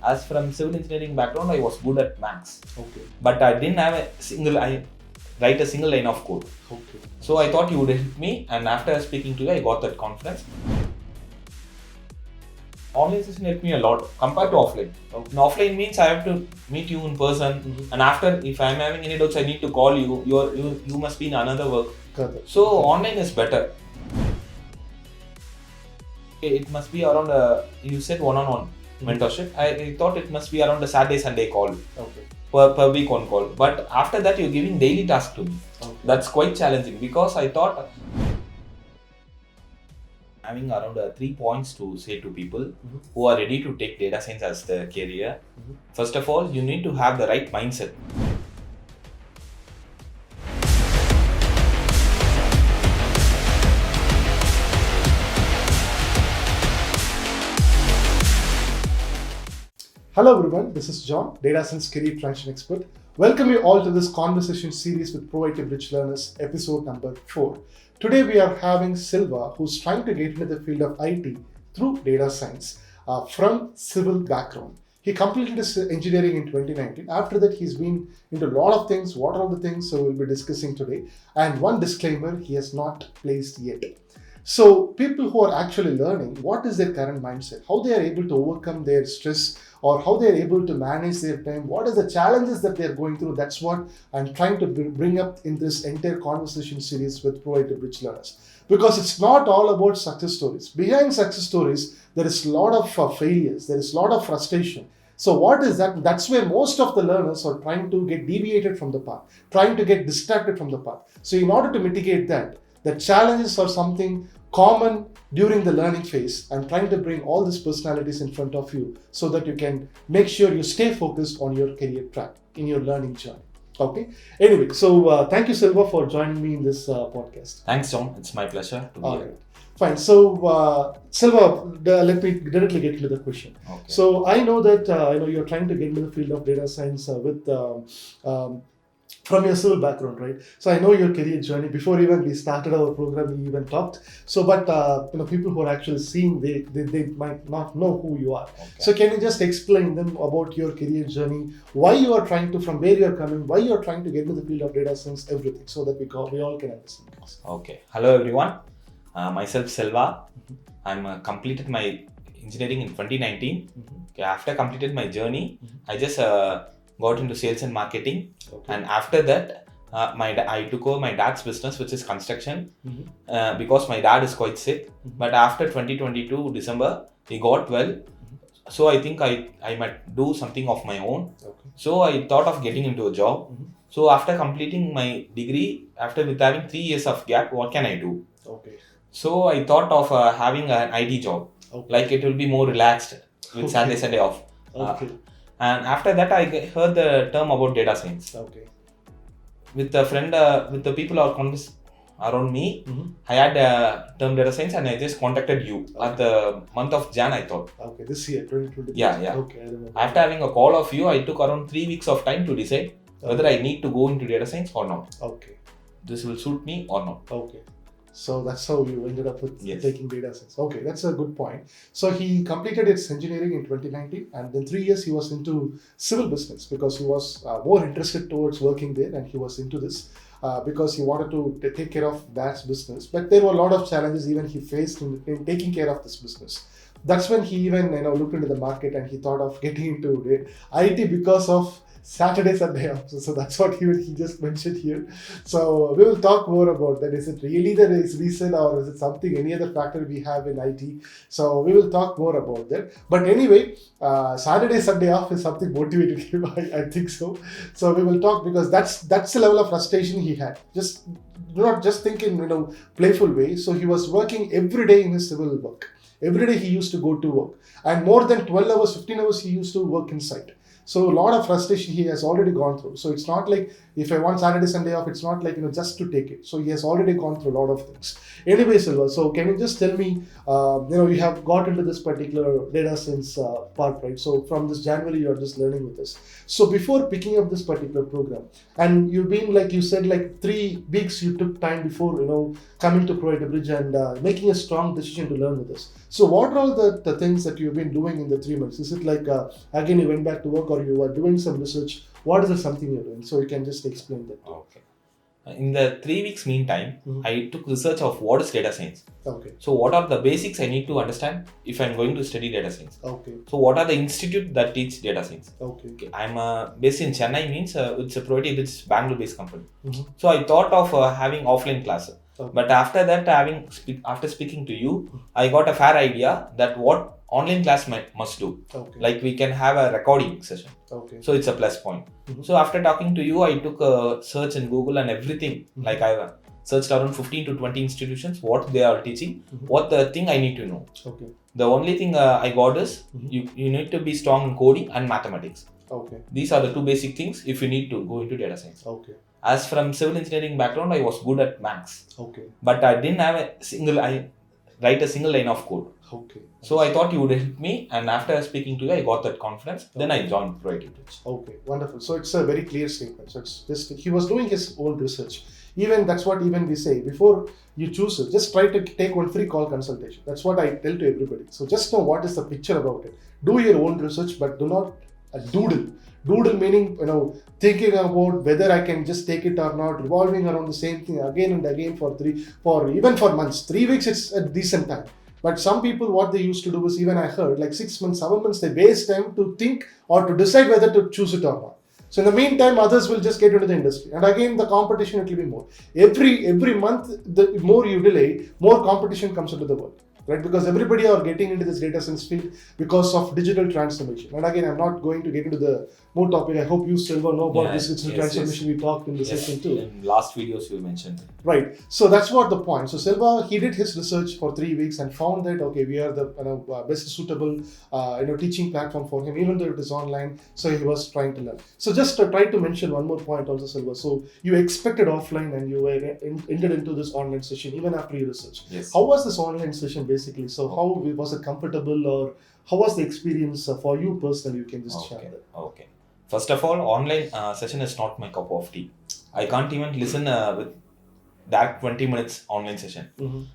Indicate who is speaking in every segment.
Speaker 1: as from civil engineering background, I was good at maths.
Speaker 2: Okay.
Speaker 1: But I didn't have write a single line of code.
Speaker 2: Okay.
Speaker 1: So I thought you would help me, and after speaking to you, I got that confidence. Online session helped me a lot compared to offline.
Speaker 2: Okay.
Speaker 1: In offline means I have to meet you in person, and after, if I am having any doubts, I need to call you. You must be in another work.
Speaker 2: Got it.
Speaker 1: So online is better. It must be around you said one-on-one mentorship. I thought it must be around a Saturday Sunday call.
Speaker 2: Okay.
Speaker 1: Per week on call. But after that, you're giving daily tasks to me.
Speaker 2: Okay.
Speaker 1: That's quite challenging because I thought having around 3 points to say to people who are ready to take data science as their career. First of all, you need to have the right mindset.
Speaker 2: Hello everyone, this is John, Data Science Career Transition Expert. Welcome you all to this conversation series with ProITbridge learners, episode number 4. Today we are having Selva, who's trying to get into the field of IT through data science from civil background. He completed his engineering in 2019. After that, he's been into a lot of things. What are the things? So we'll be discussing today. And one disclaimer, he has not placed yet. So people who are actually learning, what is their current mindset? How they are able to overcome their stress, or how they are able to manage their time? What are the challenges that they are going through? That's what I'm trying to bring up in this entire conversation series with ProITbridge learners. Because it's not all about success stories. Behind success stories, there is a lot of failures. There is a lot of frustration. So what is that? That's where most of the learners are trying to get deviated from the path, trying to get distracted from the path. So in order to mitigate that, the challenges are something common during the learning phase. I'm trying to bring all these personalities in front of you so that you can make sure you stay focused on your career track in your learning journey. Okay. Anyway, so thank you, Selva, for joining me in this podcast.
Speaker 1: Thanks, John. It's my pleasure to be here.
Speaker 2: Right. Fine. So, Selva, let me directly get into the question.
Speaker 1: Okay.
Speaker 2: So, I know that you're trying to get into the field of data science from your civil background, right? So I know your career journey. Before even we started our program, we even talked. So, but people who are actually seeing, they might not know who you are. Okay. So, can you just explain them about your career journey, why you are trying to, from where you are coming, why you are trying to get into the field of data science, everything, so that we all can understand.
Speaker 1: Okay. Hello, everyone. Myself, Selva. I'm completed my engineering in 2019. Okay, after completed my journey, I just got into sales and marketing. Okay. And after that, I took over my dad's business, which is construction, because my dad is quite sick. But after 2022 December, he got well. So I think I might do something of my own. Okay. So I thought of getting into a job. So after completing my degree, with having 3 years of gap, what can I do? Okay. So I thought of having an IT job. Okay. Like it will be more relaxed with Sunday off. Okay. And after that, I heard the term about data science. Okay. With a friend, with the people around me, I had term data science, and I just contacted you at the month of Jan, I thought. Okay,
Speaker 2: this year, 2020.
Speaker 1: Yeah.
Speaker 2: Okay, I remember.
Speaker 1: After having a call of you, I took around 3 weeks of time to decide whether I need to go into data science or not. Okay. This will suit me or not. Okay. So that's how you ended up with taking data science. Okay, that's a good point. So he completed his engineering in 2019, and then 3 years he was into civil business because he was more interested towards working there, and he was into this because he wanted to take care of that business. But there were a lot of challenges even he faced in taking care of this business. That's when he even looked into the market, and he thought of getting into IT because of Saturday, Sunday off. So that's what he just mentioned here. So we will talk more about that. Is it really the reason, or is it something, any other factor we have in IT? So we will talk more about that. But anyway, Saturday, Sunday off is something motivated him, I think so. So we will talk, because that's the level of frustration he had. Just do not just think in playful way. So he was working every day in his civil work. Every day he used to go to work, and more than 12 hours, 15 hours he used to work inside.
Speaker 2: So a lot of frustration he has already gone through. So it's not like if I want Saturday, Sunday off, it's not like, just to take it. So he has already gone through a lot of things. Anyway, Selva, so can you just tell me, you have got into this particular data science part, right? So from this January, you're just learning with us. So before picking up this particular program, and you've been, like you said, like 3 weeks you took time before, coming to ProITbridge and making a strong decision to learn with us. So what are all the things that you've been doing in the 3 months? Is it like, again, you went back to work or you were doing some research? What is it something you're doing? So you can just explain that.
Speaker 1: Okay. In the 3 weeks meantime, I took research of what is data science.
Speaker 2: Okay.
Speaker 1: So what are the basics I need to understand if I'm going to study data science?
Speaker 2: Okay.
Speaker 1: So what are the institute that teach data science?
Speaker 2: Okay.
Speaker 1: I'm based in Chennai, means it's a ProITbridge Bangalore-based company. So I thought of having offline classes. Okay. But after that, after speaking to you, I got a fair idea that what online class must do. Okay. Like we can have a recording session. Okay. So it's a plus point. So after talking to you, I took a search in Google and everything. Like I searched around 15 to 20 institutions, what they are teaching, what the thing I need to know. Okay. The only thing I got is you need to be strong in coding and mathematics. Okay. These are the 2 basic things if you need to go into data science. Okay. As from civil engineering background, I was good at maths. Okay. But I didn't have write a single line of code. Okay. So I thought you would help me, and after speaking to you, I got that confidence. Then I joined ProITbridge.
Speaker 2: Okay, wonderful. So it's a very clear statement. So it's just he was doing his own research. Even that's what even we say before you choose it. Just try to take one free call consultation. That's what I tell to everybody. So just know what is the picture about it. Do your own research, but do not doodle. Doodle meaning, thinking about whether I can just take it or not, revolving around the same thing again and again for even for months. 3 weeks, it's a decent time. But some people, what they used to do is, even I heard, like 6 months, 7 months, they waste time to think or to decide whether to choose it or not. So in the meantime, others will just get into the industry. And again, the competition, it will be more. Every month, the more you delay, more competition comes into the world. Right? Because everybody are getting into this data science field because of digital transformation. And again, I'm not going to get into the more topic. I hope you still know about this digital transformation. We talked in the session too.
Speaker 1: In last videos you mentioned.
Speaker 2: Right. So that's what the point. So Selva, he did his research for 3 weeks and found that, okay, we are the best suitable teaching platform for him, even though it is online. So he was trying to learn. So just try to mention one more point also, Selva. So you expected offline and you were entered into this online session even after your research.
Speaker 1: Yes.
Speaker 2: How was this online session basically? So how was it comfortable, or how was the experience for you personally? You can just share that.
Speaker 1: Okay. First of all, online session is not my cup of tea. I can't even listen with that 20 minutes online session.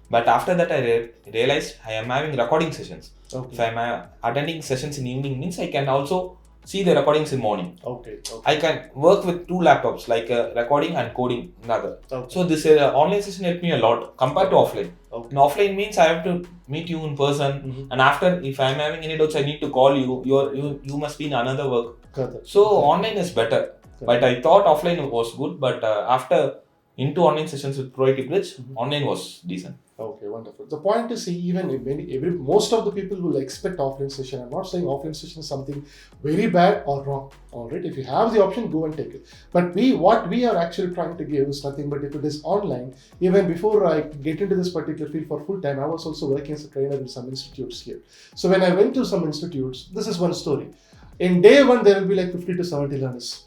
Speaker 1: But after that, I realized I am having recording sessions. Okay. If I am attending sessions in evening, means I can also see the recordings in morning. Okay. I can work with 2 laptops, like recording and coding another. Okay. So this online session helped me a lot compared to offline. Okay. In offline means I have to meet you in person, and after, if I am having any doubts, I need to call you. You must be in another work. So online is better. But I thought offline was good, but after into online sessions with ProITbridge, online was decent.
Speaker 2: Okay, wonderful. The point is, even most of the people will expect offline session. I'm not saying offline session is something very bad or wrong. All right, if you have the option, go and take it. But what we are actually trying to give is nothing but if it is online. Even before I get into this particular field for full time, I was also working as a trainer in some institutes here. So when I went to some institutes, this is one story. In day 1, there will be like 50 to 70 learners.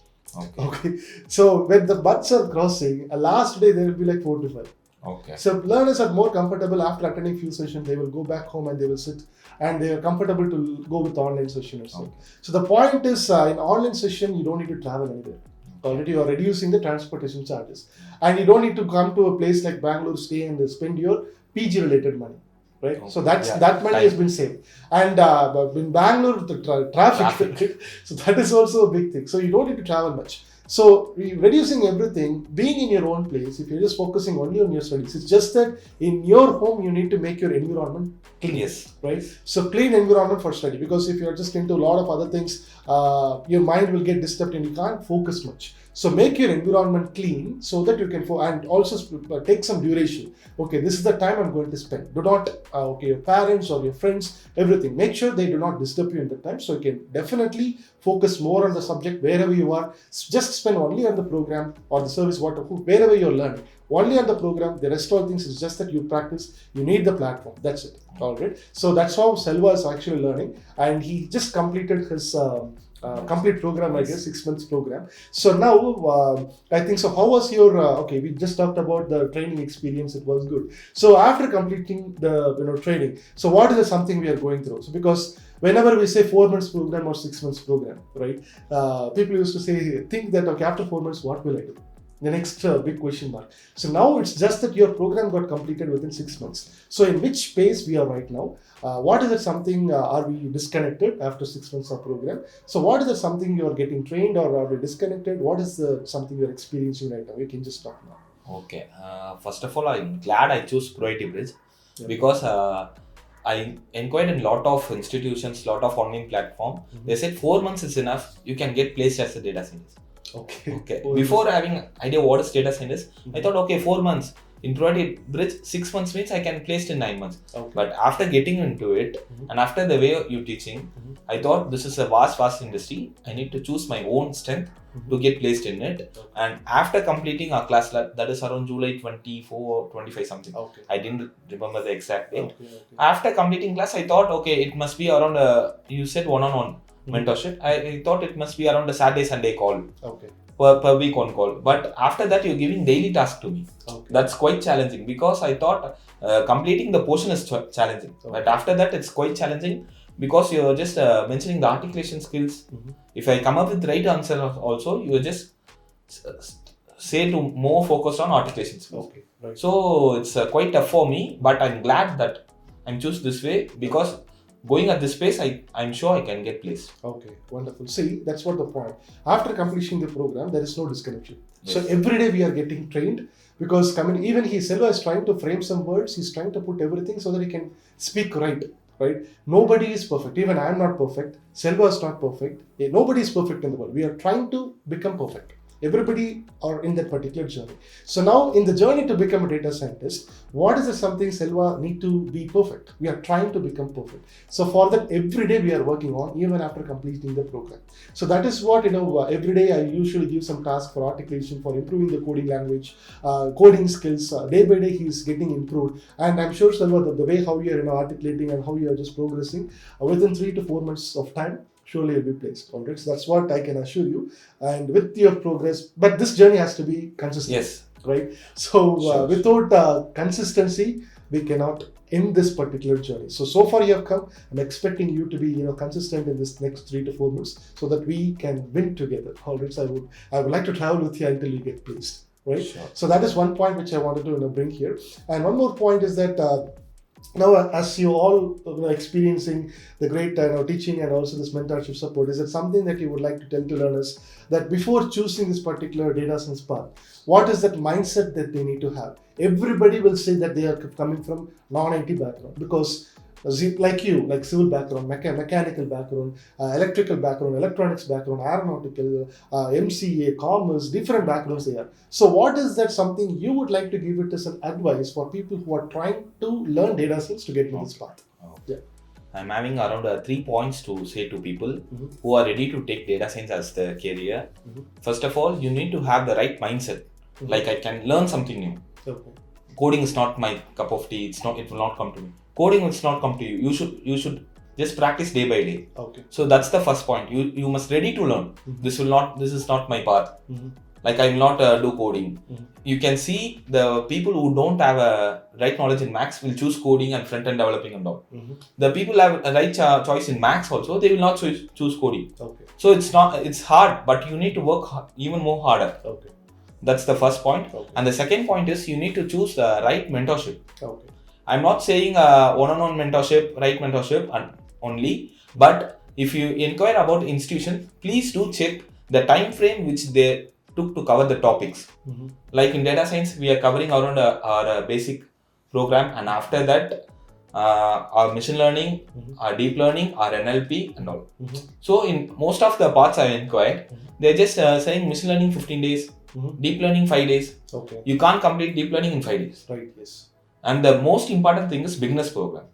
Speaker 2: Okay. So when the months are crossing, last day there will be like 4 to 5. Okay. So learners are more comfortable after attending few sessions. They will go back home and they will sit, and they are comfortable to go with online session or so. Okay. So the point is, in online session, you don't need to travel anywhere. Already you are reducing the transportation charges, and you don't need to come to a place like Bangalore, stay and spend your PG related money. Right, okay. So that money has been saved, and in Bangalore the traffic. So that is also a big thing. So you don't need to travel much. So reducing everything, being in your own place. If you're just focusing only on your studies, it's just that in your home you need to make your environment clean. Yes. Right. So clean environment for study, because if you're just into a lot of other things, your mind will get disturbed and you can't focus much. So make your environment clean so that you can and also take some duration. Okay, this is the time I'm going to spend. Do not, your parents or your friends, everything. Make sure they do not disturb you in the time. So you can definitely focus more on the subject wherever you are. Just spend only on the program or the service, wherever you're learning. Only on the program. The rest of things is just that you practice. You need the platform. That's it. All right. So that's how Selva is actually learning, and he just completed his complete program, I guess, 6 months program. So now, I think so. How was your? Okay, we just talked about the training experience. It was good. So after completing the training, so what is something we are going through? So because whenever we say 4 months program or 6 months program, right? People used to think that okay, after 4 months, what will I do? The next big question mark. So now it's just that your program got completed within 6 months. So in which space we are right now? What is it something, are we disconnected after 6 months of program? So what is it something you are getting trained or are we disconnected? What is the something you are experiencing right now? You can just talk now.
Speaker 1: Okay. First of all, I'm glad I chose ProITbridge because I inquired in a lot of institutions, lot of online platform. They said 4 months is enough. You can get placed as a data scientist. Okay. Before having idea what is data scientist, I thought okay, 4 months. In ProITbridge, 6 months means I can place in 9 months. But after getting into it and after the way you're teaching, I thought this is a vast industry. I need to choose my own strength to get placed in it. And after completing our class, that is around July 24 or 25 something. I didn't remember the exact date. After completing class, I thought okay, it must be around you said one-on-one mentorship. I thought it must be around a Saturday, Sunday call. Per week on call. But after that, you're giving daily task to me. That's quite challenging because I thought completing the portion is challenging. But after that, it's quite challenging because you're just mentioning the articulation skills. If I come up with the right answer also, you just say to more focused on articulation skills. So it's quite tough for me, but I'm glad that I'm choose this way because going at this pace, I'm sure I can get placed.
Speaker 2: Okay, wonderful. See, that's what the point. After completing the program, there is no disconnection. So every day we are getting trained because even Selva is trying to frame some words. He's trying to put everything so that he can speak right. Nobody is perfect. Even I am not perfect. Selva is not perfect. Nobody is perfect in the world. We are trying to become perfect. Everybody are in that particular journey. So now in the journey to become a data scientist, what is something Selva need to be perfect? We are trying to become perfect. So for that, every day we are working on, even after completing the program. So that is what, every day I usually give some task for articulation, for improving the coding language, coding skills. Day by day he is getting improved. And I'm sure, Selva, the way how you are articulating and how you are just progressing, within 3 to 4 months of time, surely you'll be placed. Alright, so that's what I can assure you. And with your progress, but this journey has to be consistent.
Speaker 1: Yes.
Speaker 2: Right. So without consistency, we cannot end this particular journey. So far you have come. I'm expecting you to be consistent in this next 3 to 4 months so that we can win together. Alright, so I would like to travel with you until you get placed. Right.
Speaker 1: Sure.
Speaker 2: So that is one point which I wanted to bring here. And one more point is that. Now, as you all experiencing the great teaching and also this mentorship support, is it something that you would like to tell to learners that before choosing this particular data science path, what is that mindset that they need to have? Everybody will say that they are coming from non-IT background because like you, like civil background, mechanical background, electrical background, electronics background, aeronautical, MCA, commerce, different backgrounds there. So what is that something you would like to give it as an advice for people who are trying to learn data science to get into this path? Yeah.
Speaker 1: I'm having around 3 points to say to people who are ready to take data science as their career. First of all, you need to have the right mindset. Like I can learn something new. Coding is not my cup of tea. It will not come to me. Coding will not come to you. You should just practice day by day. So that's the first point. You must ready to learn. This is not my path. Like I will not do coding. You can see the people who don't have a right knowledge in Max will choose coding and front end developing and all. The people have a right choice in Max also, they will not choose coding. So it's hard, but you need to work even more harder. That's the first point. And the second point is you need to choose the right mentorship. I'm not saying one-on-one mentorship, right mentorship only, but if you inquire about institution, please do check the time frame which they took to cover the topics. Like in data science, we are covering around our basic program, and after that, our machine learning, our deep learning, our NLP, and all. So in most of the parts I inquired, they're just saying machine learning 15 days, deep learning 5 days. You can't complete deep learning in 5 days. And the most important thing is beginners program.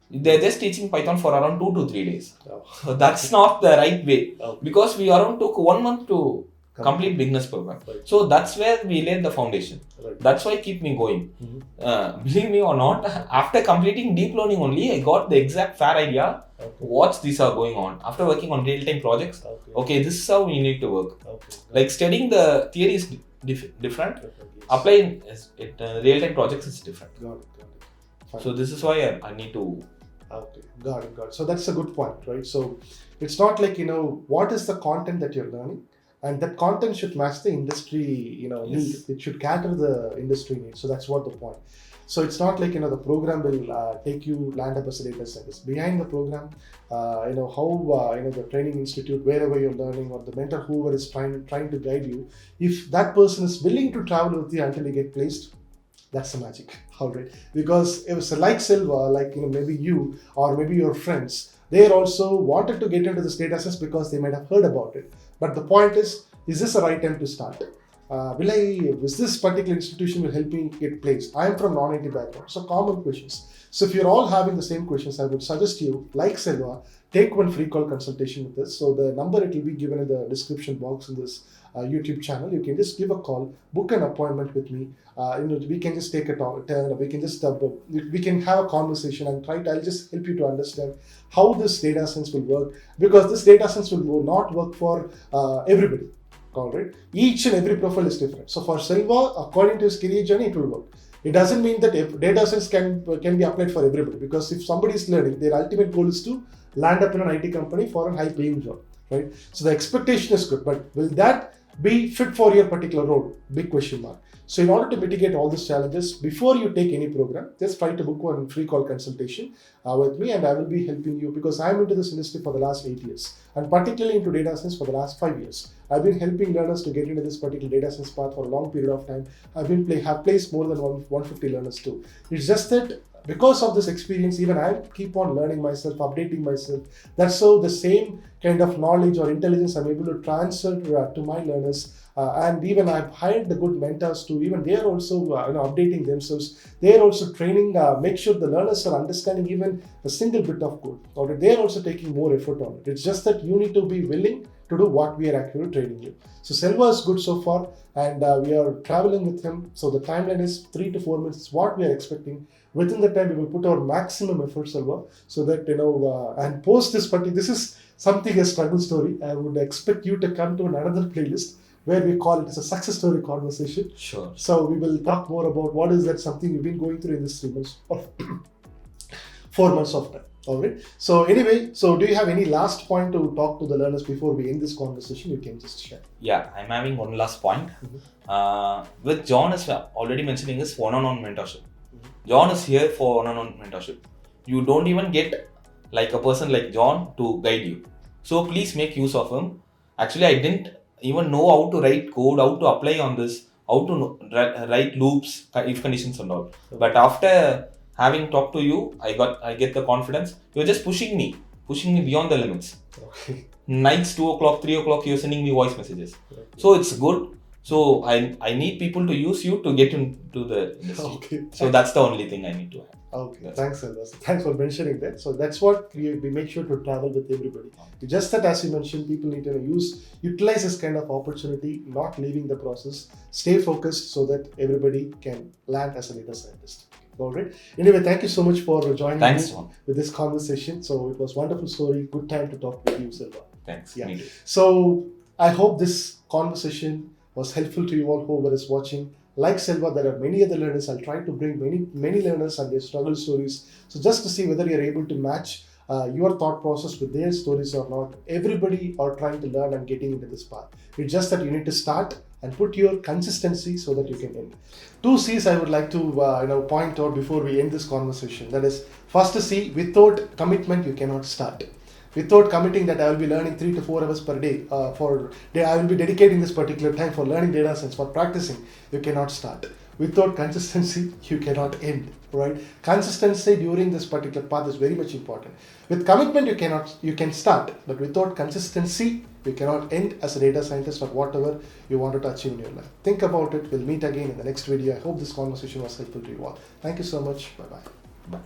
Speaker 1: They're just teaching Python for around 2 to 3 days. So that's not the right way. Because we around took 1 month to complete beginners program.
Speaker 2: Right.
Speaker 1: So that's where we laid the foundation.
Speaker 2: Right.
Speaker 1: That's why keep me going. Believe me or not, after completing deep learning only, I got the exact fair idea what these are going on. After working on real-time projects, okay, this is how we need to work. Like studying the theory is different.
Speaker 2: Yes.
Speaker 1: Applying it real-time projects is different.
Speaker 2: Got it. Fine.
Speaker 1: So this is why I need to.
Speaker 2: Okay, got it. So that's a good point, right? So it's not like, what is the content that you're learning, and that content should match the industry, need. It should cater the industry needs. So that's what the point. So it's not like, the program will take you land up as a data scientist. Behind the program, how, the training institute, wherever you're learning, or the mentor, whoever is trying to guide you, if that person is willing to travel with you until you get placed, that's the magic. All right. Because it was like Selva, like, maybe you or maybe your friends, they also wanted to get into this data science because they might have heard about it. But the point is this the right time to start? Is this particular institution will help me get placed? I am from non-IT background, so common questions. So if you're all having the same questions, I would suggest you, like Selva, take one free call consultation with us. So the number, it will be given in the description box in this YouTube channel. You can just give a call, book an appointment with me. We can just take a turn. We can just we can have a conversation and I'll just help you to understand how this data science will work, because this data science will not work for everybody. All right. Each and every profile is different. So for Selva, according to his career journey, it will work. It doesn't mean that data science can be applied for everybody, because if somebody is learning, their ultimate goal is to land up in an IT company for a high-paying job, right? So the expectation is good, but will that be fit for your particular role? Big question mark. So in order to mitigate all these challenges, before you take any program, just try to book one free call consultation with me, and I will be helping you, because I'm into this industry for the last 8 years, and particularly into data science for the last 5 years. I've been helping learners to get into this particular data science path for a long period of time. Have placed more than 150 learners too. It's just that because of this experience, even I keep on learning myself, updating myself. That's how the same kind of knowledge or intelligence I'm able to transfer to my learners. And even I've hired the good mentors too. Even they are also updating themselves. They are also training, make sure the learners are understanding even a single bit of code. Or they are also taking more effort on it. It's just that you need to be willing to do what we are actually training you. So Selva is good so far, and we are traveling with him. So the timeline is 3 to 4 months, what we are expecting. Within the time, we will put our maximum effort, Selva, so that, and post this particular, this is something, a struggle story. I would expect you to come to another playlist where we call it as a success story conversation.
Speaker 1: Sure.
Speaker 2: So we will talk more about what is that something we've been going through in this 3 months or 4 months of time. All right. So anyway, do you have any last point to talk to the learners before we end this conversation? You can just share.
Speaker 1: Yeah, I'm having one last point. With John is already mentioning is one-on-one mentorship. John is here for one-on-one mentorship. You don't even get like a person like John to guide you. So please make use of him. Actually, I didn't even know how to write code, how to apply on this, how to write loops, if conditions and all. But after having talked to you, I get the confidence. You're just pushing me beyond the limits.
Speaker 2: Okay.
Speaker 1: Nights 2 o'clock, 3 o'clock, you're sending me voice messages. Okay. So it's good. So I need people to use you to get into the industry. Okay. So that's the only thing I need to have.
Speaker 2: Okay, thanks, Selva. Thanks for mentioning that. So that's what we make sure to travel with everybody. It's just that, as you mentioned, people need to utilize this kind of opportunity, not leaving the process. Stay focused so that everybody can land as a data scientist. All right. Anyway, thank you so much for joining me with this conversation. So it was a wonderful story. Good time to talk with you, Selva.
Speaker 1: Thanks.
Speaker 2: Yeah. So I hope this conversation was helpful to you all whoever is watching. Like Selva, there are many other learners. I'll try to bring many learners and their struggle stories. So just to see whether you're able to match your thought process with their stories or not. Everybody are trying to learn and getting into this path. It's just that you need to start and put your consistency so that you can end. 2 C's I would like to point out before we end this conversation. That is, first C, without commitment you cannot start. Without committing that I will be learning 3 to 4 hours per day, I will be dedicating this particular time for learning data science, for practicing, you cannot start. Without consistency, you cannot end, right? Consistency during this particular path is very much important. With commitment, you can start, but without consistency, you cannot end as a data scientist or whatever you wanted to achieve in your life. Think about it. We'll meet again in the next video. I hope this conversation was helpful to you all. Thank you so much. Bye-bye.
Speaker 1: Bye.